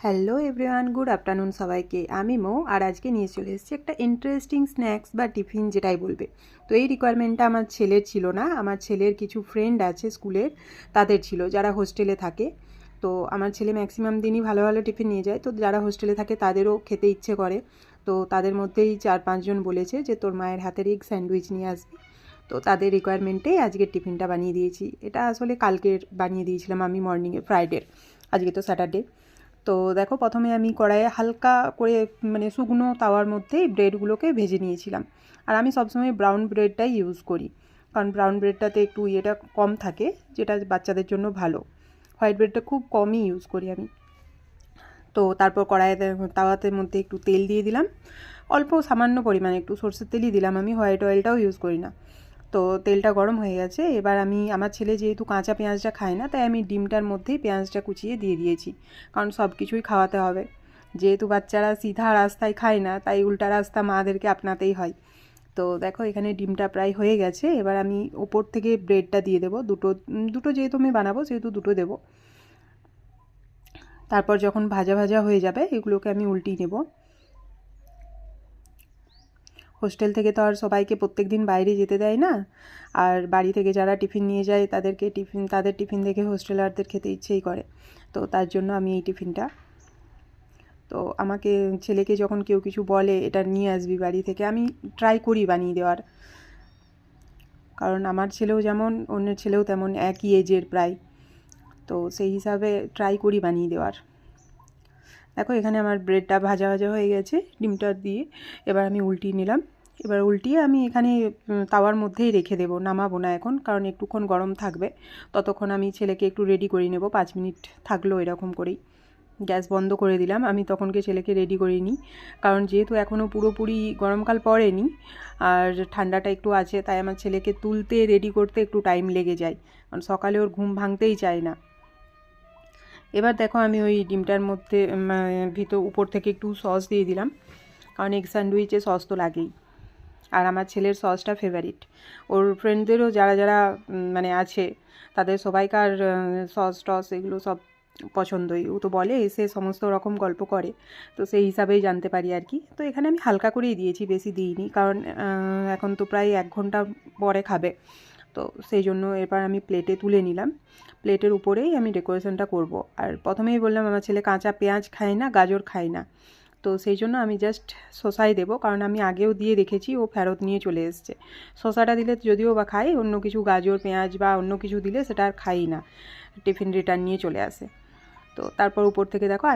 Hello everyone, good afternoon সবাইকে। আমি মো, আর আজকে নিয়ে চলে এসেছি একটা ইন্টারেস্টিং স্ন্যাক্স বা টিফিন যেটাই বলবে। তো এই রিকোয়ারমেন্টটা আমার ছেলের ছিল না, আমার ছেলের কিছু ফ্রেন্ড আছে স্কুলের, তাদের ছিল, যারা হোস্টেলে থাকে। তো আমার ছেলে ম্যাক্সিমাম দিনই ভালো ভালো টিফিন নিয়ে যায়, তো যারা হোস্টেলে থাকে তাদেরও খেতে ইচ্ছে করে। তো তাদের মধ্যেই 4-5 জন বলেছে যে তোর মায়ের হাতের এগ স্যান্ডউইচ নিয়ে আসবি। তো তাদের রিকোয়ারমেন্টেই আজকের টিফিনটা বানিয়ে দিয়েছি। এটা আসলে কালকের বানিয়ে দিয়েছিলাম আমি মর্নিংয়ে, ফ্রাইডের। আজকে তো স্যাটারডে। তো দেখো, প্রথমে আমি কড়াইয়ে হালকা করে মানে শুকনো তাওয়ার মধ্যেই ব্রেডগুলোকে ভেজে নিয়েছিলাম। আর আমি সবসময় ব্রাউন ব্রেডটাই ইউজ করি, কারণ ব্রাউন ব্রেডটাতে একটু ইয়েটা কম থাকে, যেটা বাচ্চাদের জন্য ভালো। হোয়াইট ব্রেডটা খুব কমই ইউজ করি আমি। তো তারপর কড়াইতে তাওয়াতে মধ্যে একটু তেল দিয়ে দিলাম, অল্প সামান্য পরিমাণে একটু সরষের তেলই দিলাম, আমি হোয়াইট অয়েলটাও ইউজ করি না। তো তেলটা গরম হয়ে গেছে। এবার আমি, আমার ছেলে যেহেতু কাঁচা পেঁয়াজটা খায় না, তাই আমি ডিমটার মধ্যেই পেঁয়াজটা কুচিয়ে দিয়ে দিয়েছি, কারণ সব কিছুই খাওয়াতে হবে। যেহেতু বাচ্চারা সিধা রাস্তায় খায় না, তাই উল্টা রাস্তা মাদেরকে আপনাতেই হয়। তো দেখো, এখানে ডিমটা প্রায় হয়ে গেছে। এবার আমি ওপর থেকে ব্রেডটা দিয়ে দেবো, দুটো দুটো যেহেতু আমি বানাবো সেহেতু দুটো দেবো। তারপর যখন ভাজা ভাজা হয়ে যাবে, এগুলোকে আমি উল্টিয়ে নেব। হোস্টেল থেকে তো আর সবাইকে প্রত্যেক দিন বাইরে যেতে দেয় না, আর বাড়ি থেকে যারা টিফিন নিয়ে যায় তাদের টিফিন দেখে হোস্টেলারদের খেতে ইচ্ছেই করে। তো তার জন্য আমি এই টিফিনটা, তো আমাকে ছেলেকে যখন কেউ কিছু বলে এটা নিয়ে আসবি বাড়ি থেকে, আমি ট্রাই করি বানিয়ে দেওয়ার, কারণ আমার ছেলেও যেমন অন্যের ছেলেও তেমন, একই এজের প্রায়। তো সেই হিসাবে ট্রাই করি বানিয়ে দেওয়ার। দেখো, এখানে আমার ব্রেডটা ভাজা ভাজা হয়ে গেছে ডিমটা দিয়ে। এবার আমি উল্টিয়ে নিলাম। এবার উল্টিয়ে আমি এখানে তাওয়ার মধ্যেই রেখে দেবো, নামাবো না এখন, কারণ একটুক্ষণ গরম থাকবে। ততক্ষণ আমি ছেলেকে একটু রেডি করে নেব, 5 মিনিট থাকলো এরকম করেই। গ্যাস বন্ধ করে দিলাম, আমি তখনকে ছেলেকে রেডি করে নিই, কারণ যেহেতু এখনও পুরোপুরি গরমকাল পড়েনি আর ঠান্ডাটা একটু আছে, তাই আমার ছেলেকে তুলতে রেডি করতে একটু টাইম লেগে যায়, কারণ সকালে ওর ঘুম ভাঙতেই চায় না। এবার দেখো, আমি ওই ডিমটার মধ্যে ভিতর উপর থেকে একটু সস দিয়ে দিলাম, কারণ এগ স্যান্ডউইচে সস তো লাগেই। আর আমার ছেলের সসটা ফেভারিট। ওর ফ্রেন্ডদেরও যারা যারা মানে আছে, তাদের সবাইকার সস টস এগুলো সব পছন্দই। ও তো বলে, এসে সমস্ত রকম গল্প করে, তো সেই হিসাবেই জানতে পারি আর কি। তো এখানে আমি হালকা করেই দিয়েছি, বেশি দিইনি, কারণ এখন তো প্রায় 1 ঘন্টা পরে খাবে। তো সেই জন্য এবার আমি প্লেটে তুলে নিলাম। প্লেটের উপরেই আমি ডেকোরেশনটা করব। আর প্রথমেই বললাম আমার ছেলে কাঁচা পেঁয়াজ খায় না, গাজর খায় না, তো সেই জন্য আমি জাস্ট শসাই দেবো, কারণ আমি আগেও দিয়ে দেখেছি ও ফেরত নিয়ে চলে এসছে। শসাটা দিলে যদিও বা খাই, অন্য কিছু গাজর পেঁয়াজ বা অন্য কিছু দিলে সেটা আর খাই না, টিফিন রিটার্ন নিয়ে চলে আসে। তো তারপর উপর থেকে দেখো